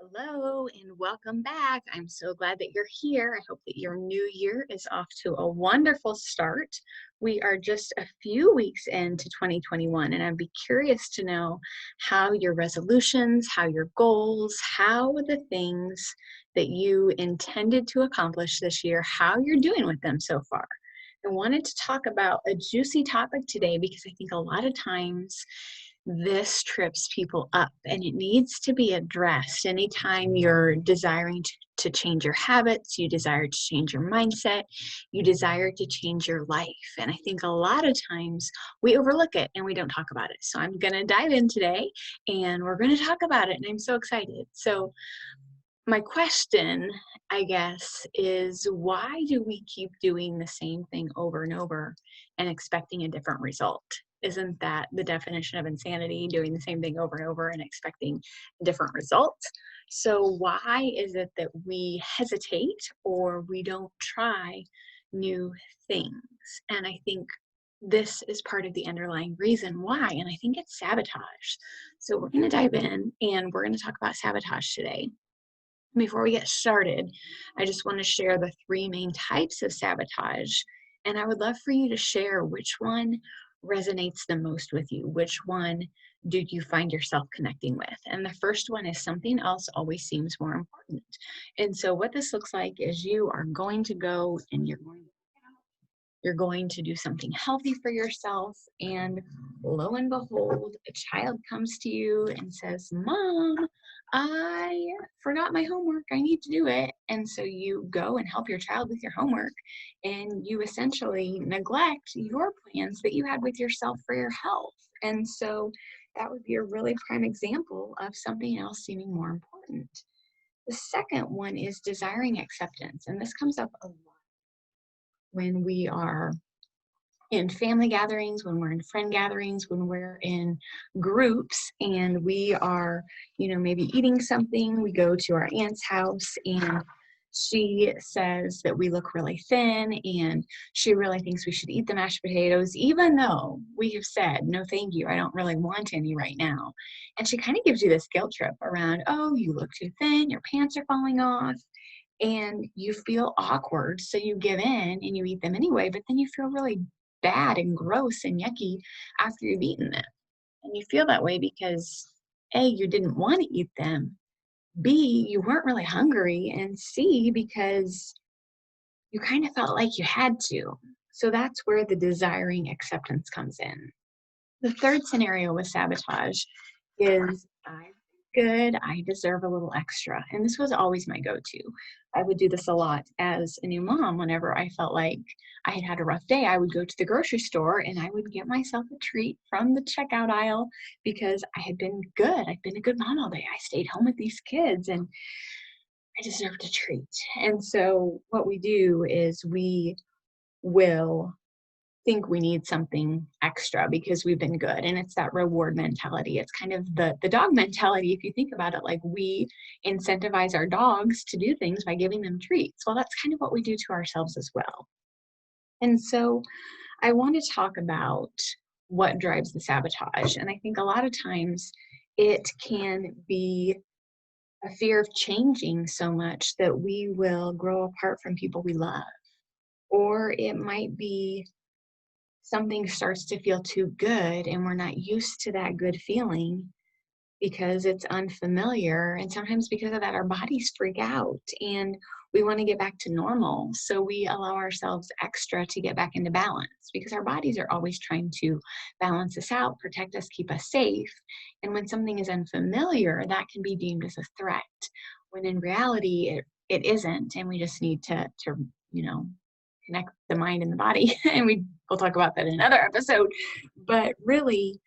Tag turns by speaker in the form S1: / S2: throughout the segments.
S1: Hello and welcome back. I'm so glad that you're here. I hope that your new year is off to a wonderful start. We are just a few weeks into 2021, and I'd be curious to know how your resolutions, how your goals, how the things that you intended to accomplish this year, how you're doing with them so far. I wanted to talk about a juicy topic today because I think a lot of times this trips people up and it needs to be addressed. Anytime you're desiring to change your habits, you desire to change your mindset, you desire to change your life. And I think a lot of times we overlook it and we don't talk about it. So I'm going to dive in today and we're going to talk about it. And I'm so excited. So, my question, I guess, is why do we keep doing the same thing over and over and expecting a different result? Isn't that the definition of insanity, doing the same thing over and over and expecting a different result? So, why is it that we hesitate or we don't try new things? And I think this is part of the underlying reason why, and I think it's sabotage. So, we're going to dive in and we're going to talk about sabotage today. Before we get started, I just want to share the three main types of sabotage, and I would love for you to share which one resonates the most with you. Which one do you find yourself connecting with? And the first one is something else always seems more important. And so, what this looks like is you are going to go and you're going to do something healthy for yourself. And lo and behold, a child comes to you and says, Mom, I forgot my homework. I need to do it. And so you go and help your child with your homework. And you essentially neglect your plans that you had with yourself for your health. And so that would be a really prime example of something else seeming more important. The second one is desiring acceptance. And this comes up a lot when we are in family gatherings, when we're in friend gatherings, when we're in groups and we are, maybe eating something. We go to our aunt's house and she says that we look really thin and she really thinks we should eat the mashed potatoes, even though we have said, no, thank you. I don't really want any right now. And she kind of gives you this guilt trip around, oh, you look too thin, your pants are falling off. And you feel awkward, so you give in and you eat them anyway, but then you feel really bad and gross and yucky after you've eaten them. And you feel that way because A, you didn't want to eat them, B, you weren't really hungry, and C, because you kind of felt like you had to. So that's where the desiring acceptance comes in. The third scenario with sabotage is I'm good, I deserve a little extra. And this was always my go to. I would do this a lot as a new mom. Whenever I felt like I had a rough day, I would go to the grocery store and I would get myself a treat from the checkout aisle because I had been good. I'd been a good mom all day. I stayed home with these kids and I deserved a treat. And so what we do is we will think we need something extra because we've been good, and it's that reward mentality. It's kind of the dog mentality. If you think about it, like we incentivize our dogs to do things by giving them treats. Well, that's kind of what we do to ourselves as well. And so I want to talk about what drives the sabotage, and I think a lot of times it can be a fear of changing so much that we will grow apart from people we love, or it might be something starts to feel too good and we're not used to that good feeling because it's unfamiliar. And sometimes because of that, our bodies freak out and we want to get back to normal. So we allow ourselves extra to get back into balance because our bodies are always trying to balance us out, protect us, keep us safe. And when something is unfamiliar, that can be deemed as a threat, when in reality, it isn't. And we just need to connect the mind and the body. And we'll talk about that in another episode. But really,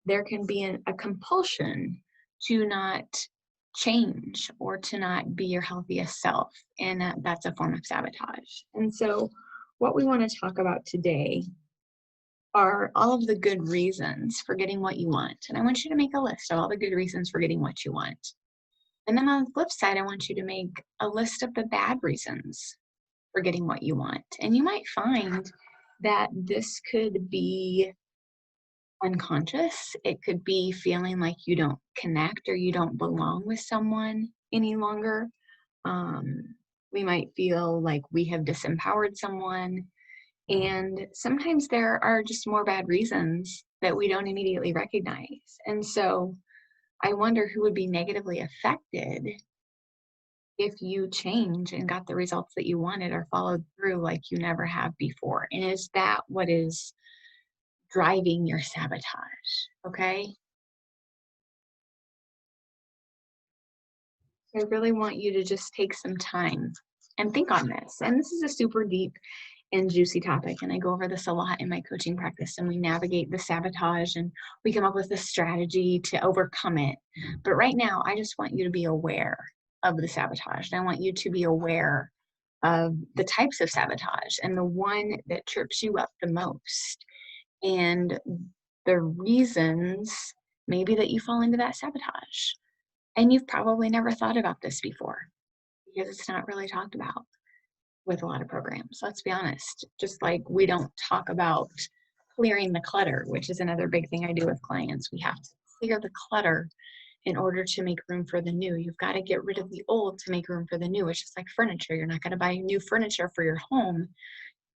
S1: there can be a compulsion to not change or to not be your healthiest self. And that's a form of sabotage. And so what we want to talk about today are all of the good reasons for getting what you want. And I want you to make a list of all the good reasons for getting what you want. And then on the flip side, I want you to make a list of the bad reasons for getting what you want. And you might find that this could be unconscious. It could be feeling like you don't connect or you don't belong with someone any longer. Um, we might feel like we have disempowered someone. And sometimes there are just more bad reasons that we don't immediately recognize. And so I wonder who would be negatively affected if you change and got the results that you wanted or followed through like you never have before. And is that what is driving your sabotage? Okay. I really want you to just take some time and think on this. And this is a super deep and juicy topic. And I go over this a lot in my coaching practice, and we navigate the sabotage and we come up with a strategy to overcome it. But right now, I just want you to be aware of the sabotage. And I want you to be aware of the types of sabotage and the one that trips you up the most and the reasons maybe that you fall into that sabotage. And you've probably never thought about this before because it's not really talked about with a lot of programs. Let's be honest. Just like we don't talk about clearing the clutter, which is another big thing I do with clients. We have to clear the clutter in order to make room for the new. You've got to get rid of the old to make room for the new. It's just like furniture. You're not going to buy new furniture for your home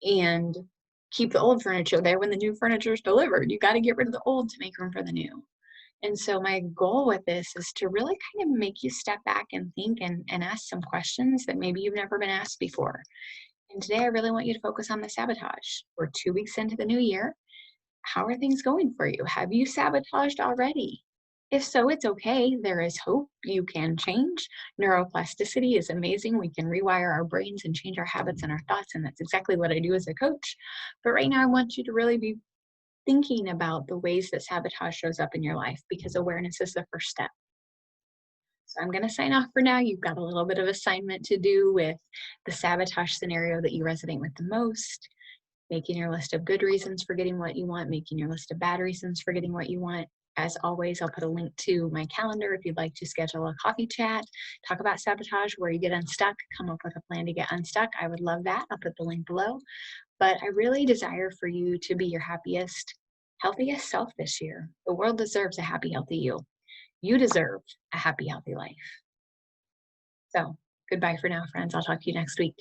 S1: and keep the old furniture there when the new furniture is delivered. You got to get rid of the old to make room for the new. And so my goal with this is to really kind of make you step back and think and ask some questions that maybe you've never been asked before. And today I really want you to focus on the sabotage. We're 2 weeks into the new year. How are things going for you? Have you sabotaged already? If so, it's okay. There is hope. You can change. Neuroplasticity is amazing. We can rewire our brains and change our habits and our thoughts. And that's exactly what I do as a coach. But right now, I want you to really be thinking about the ways that sabotage shows up in your life because awareness is the first step. So I'm going to sign off for now. You've got a little bit of assignment to do with the sabotage scenario that you resonate with the most, making your list of good reasons for getting what you want, making your list of bad reasons for getting what you want. As always, I'll put a link to my calendar if you'd like to schedule a coffee chat, talk about sabotage, where you get unstuck, come up with a plan to get unstuck. I would love that. I'll put the link below. But I really desire for you to be your happiest, healthiest self this year. The world deserves a happy, healthy you. You deserve a happy, healthy life. So goodbye for now, friends. I'll talk to you next week.